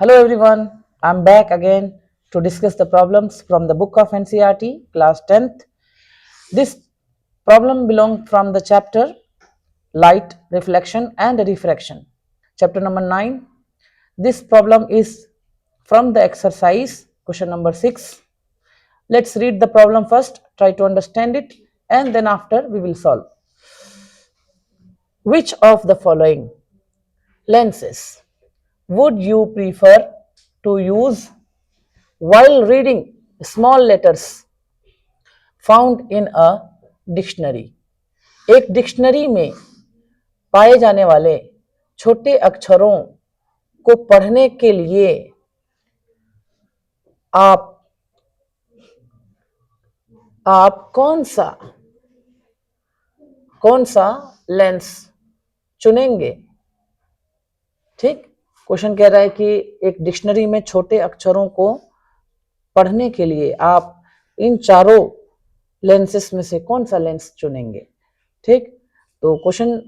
Hello everyone, I'm back again to discuss the problems from the book of NCERT, class 10th. This problem belongs from the chapter Light, Reflection and Refraction. Chapter number 9. This problem is from the exercise, question number 6. Let's read the problem first, try to understand it, and then after we will solve. Which of the following lenses would you prefer to use while reading small letters found in a dictionary? एक dictionary में पाए जाने वाले छोटे अक्षरों को पढ़ने के लिए आप कौन सा लेंस चुनेंगे? ठीक, क्वेश्चन कह रहा है कि एक डिक्शनरी में छोटे अक्षरों को पढ़ने के लिए आप इन चारों लेंसेस में से कौन सा लेंस चुनेंगे? ठीक, तो क्वेश्चन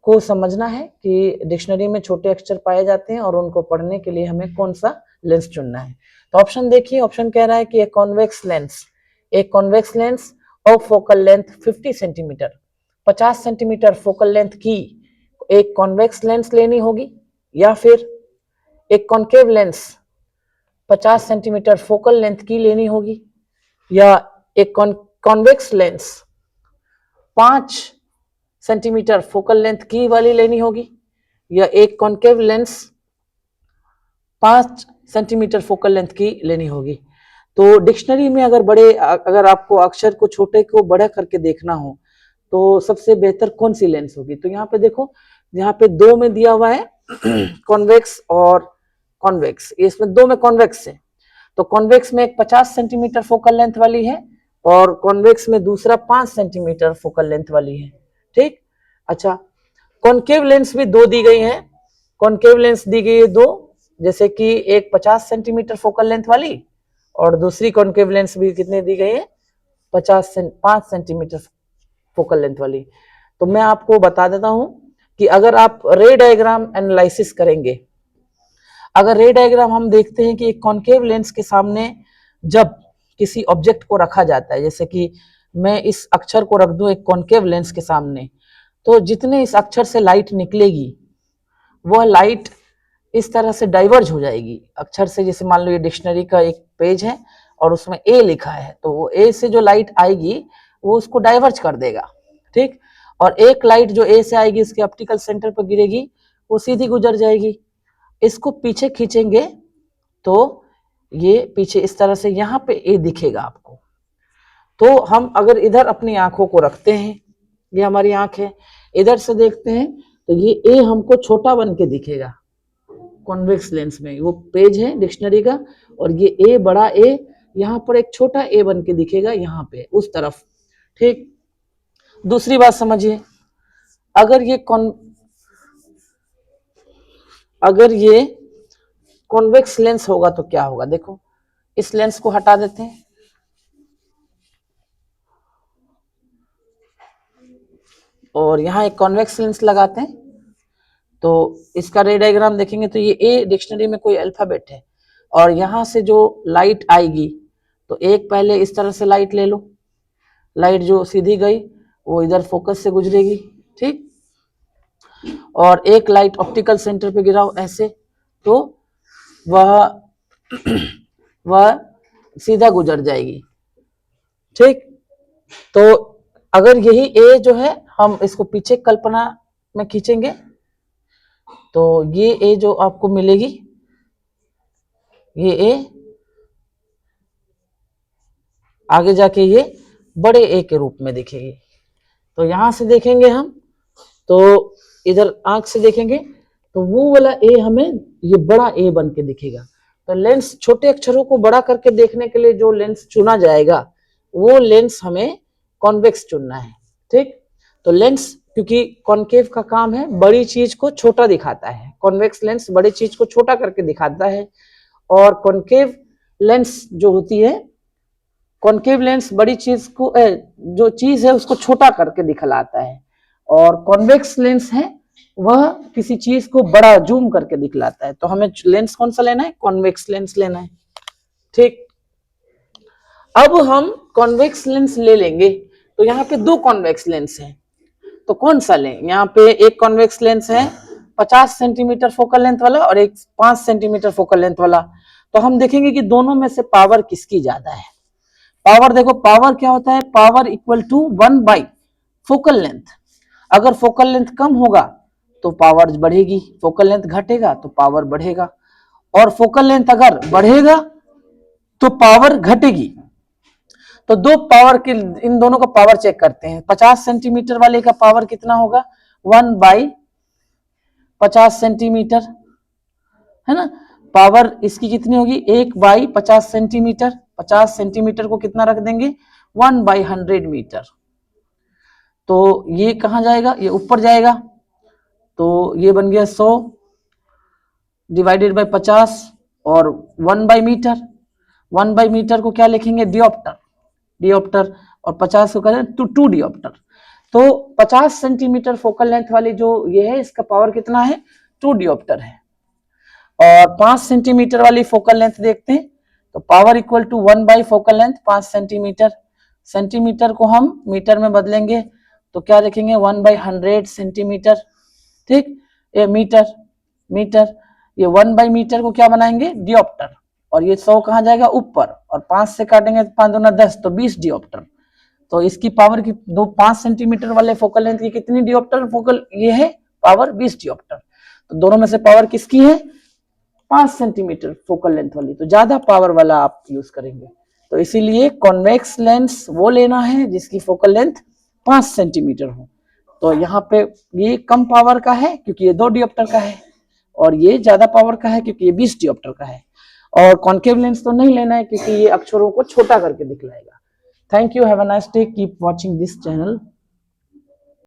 को समझना है कि डिक्शनरी में छोटे अक्षर पाए जाते हैं और उनको पढ़ने के लिए हमें कौन सा लेंस चुनना है। तो ऑप्शन देखिए, ऑप्शन कह रहा है कि एक convex lens of focal length 50 centimetre, 50 centimetre focal length की एक कॉन्वेक्स लेंस लेनी होगी, या फिर एक concave lens 50 centimetre focal length की लेनी होगी, या एक convex lens 5 centimetre focal length की वाली लेनी होगी, या एक concave lens 5 centimetre focal length की लेनी होगी। तो डिक्शनरी में अगर आपको अक्षर को छोटे को बड़ा करके देखना हो तो सबसे बेहतर कौन सी लेंस होगी? तो यहाँ पे देखो, यहाँ पे दो में दिया हुआ है कॉन्वेक्स और कॉन्वेक्स, इसमें दो में कॉन्वेक्स है, तो कॉन्वेक्स में एक 50 सेंटीमीटर फोकल लेंथ वाली है और कॉन्वेक्स में दूसरा 5 सेंटीमीटर फोकल लेंथ वाली है। ठीक, अच्छा, कॉन्केव लेंस भी दो दी गई है, कॉन्केव लेंस दी गई है दो, जैसे कि एक 50 सेंटीमीटर फोकल लेंथ वाली और दूसरी कॉन्केव लेंस भी कितने दी गई है? 5 सेंटीमीटर फोकल लेंथ वाली। तो मैं आपको बता देता हूं कि अगर आप रे डायग्राम एनालिसिस करेंगे, अगर रे डायग्राम हम देखते हैं कि एक कॉन्केव लेंस के सामने जब किसी ऑब्जेक्ट को रखा जाता है, जैसे कि मैं इस अक्षर को रख दूं एक कॉन्केव लेंस के सामने, तो जितने इस अक्षर से लाइट निकलेगी वह लाइट इस तरह से डाइवर्ज हो जाएगी अक्षर से। जैसे मान लो ये डिक्शनरी का एक पेज है और उसमें ए लिखा है, तो वो ए से जो लाइट आएगी वो उसको डाइवर्ज कर देगा। ठीक, और एक लाइट जो ए से आएगी उसके ऑप्टिकल सेंटर पर गिरेगी, वो सीधी गुजर जाएगी। इसको पीछे खींचेंगे तो ये पीछे इस तरह से यहाँ पे ए दिखेगा आपको। तो हम अगर इधर अपनी आंखों को रखते हैं, ये हमारी आंख है, इधर से देखते हैं तो ये ए हमको छोटा बन के दिखेगा कॉन्वेक्स लेंस में, वो पेज है डिक्शनरी का, और ये ए बड़ा ए यहाँ पर एक छोटा ए बन के दिखेगा यहाँ पे उस तरफ। ठीक, दूसरी बात समझिए, अगर ये कॉन्वेक्स लेंस होगा तो क्या होगा? देखो, इस लेंस को हटा देते हैं और यहाँ एक कॉन्वेक्स लेंस लगाते हैं, तो इसका रे डायग्राम देखेंगे तो ये ए डिक्शनरी में कोई अल्फाबेट है और यहाँ से जो लाइट आएगी तो एक पहले इस तरह से लाइट ले लो, लाइट जो सीधी गई वो इधर फोकस से गुजरेगी। ठीक, और एक लाइट ऑप्टिकल सेंटर पे गिराओ ऐसे, तो वह सीधा गुजर जाएगी। ठीक, तो अगर यही ए जो है हम इसको पीछे कल्पना में खींचेंगे तो ये ए जो आपको मिलेगी, ये ए आगे जाके ये बड़े ए के रूप में दिखेगी। तो यहां से देखेंगे हम, तो इधर आंख से देखेंगे तो वो वाला ए हमें ये बड़ा ए बन के दिखेगा। तो लेंस, छोटे अक्षरों को बड़ा करके देखने के लिए जो लेंस चुना जाएगा वो लेंस हमें कॉन्वेक्स चुनना है। ठीक, तो लेंस, क्योंकि कॉन्केव का काम है बड़ी चीज को छोटा दिखाता है, कॉन्वेक्स लेंस बड़ी चीज को छोटा करके दिखाता है, और कॉन्केव लेंस जो होती है, कॉन्केव लेंस बड़ी चीज को जो चीज है उसको छोटा करके दिखलाता है, और कॉन्वेक्स लेंस है वह किसी चीज को बड़ा जूम करके दिखलाता है। तो हमें लेंस कौन सा लेना है? कॉन्वेक्स लेंस लेना है। ठीक, अब हम कॉन्वेक्स लेंस ले लेंगे। तो यहाँ पे दो कॉन्वेक्स लेंस हैं, तो कौन सा लें? यहाँ पे एक कॉन्वेक्स लेंस है 50 सेंटीमीटर फोकल लेंथ वाला और एक 5 सेंटीमीटर फोकल लेंथ वाला। तो हम देखेंगे कि दोनों में से पावर किसकी ज्यादा है। पावर देखो, पावर क्या होता है? Power equal to 1 by focal length. अगर फोकल लेंथ कम होगा तो पावर बढ़ेगी, फोकल लेंथ घटेगा तो पावर बढ़ेगा, और फोकल लेंथ अगर बढ़ेगा तो पावर घटेगी। तो दो पावर के, इन दोनों का पावर चेक करते हैं। 50 सेंटीमीटर वाले का पावर कितना होगा? 1 बाई 50 सेंटीमीटर, है ना। पावर इसकी कितनी होगी? 1 बाई 50 सेंटीमीटर। 50 सेंटीमीटर को कितना रख देंगे? 1 बाई 100 मीटर। तो ये कहाँ जाएगा? ये ऊपर जाएगा। तो ये बन गया 100 डिवाइडेड बाई 50 और 1 बाई मीटर। 1 बाई मीटर को क्या लिखेंगे? डियोप्टर। डियोप्टर, और 50 को करें तो 2 डियोप्टर। तो 50 सेंटीमीटर फोकल लेंथ वाली जो ये है, इसका पावर कितना है? 2 डियोप्टर है। और 5 सेंटीमीटर वाली फोकल लेंथ देखते हैं, तो power equal to 1 by focal length 5 centimetre. Centimetre को हम मीटर में बदलेंगे तो क्या लिखेंगे? 1 बाई 100 सेंटीमीटर। ठीक, ये मीटर, मीटर, ये 1 बाई मीटर को क्या बनाएंगे? डियोप्टर। और ये 100 कहाँ जाएगा? ऊपर, और 5 से काटेंगे तो 5 दूना 10, तो 20 डियोप्टर। तो इसकी पावर की 5 सेंटीमीटर वाले फोकल लेंथ की कितनी डियोप्टर फोकल ये है? पावर 20 डियोप्टर। तो दोनों में से पावर किसकी है? 5 सेंटीमीटर फोकल लेंथ वाली, तो ज्यादा पावर वाला आप यूज करेंगे। तो इसीलिए कॉन्वेक्स लेंस वो लेना है जिसकी फोकल लेंथ 5 सेंटीमीटर हो। तो यहाँ पे ये कम पावर का है क्योंकि ये 2 डियोप्टर का है, और ये ज्यादा पावर का है क्योंकि ये 20 डियोप्टर का है। और कॉन्केव लेंस तो नहीं लेना है क्योंकि ये अक्षरों को छोटा करके दिखलाएगा। Thank you, have a nice day, keep watching this channel.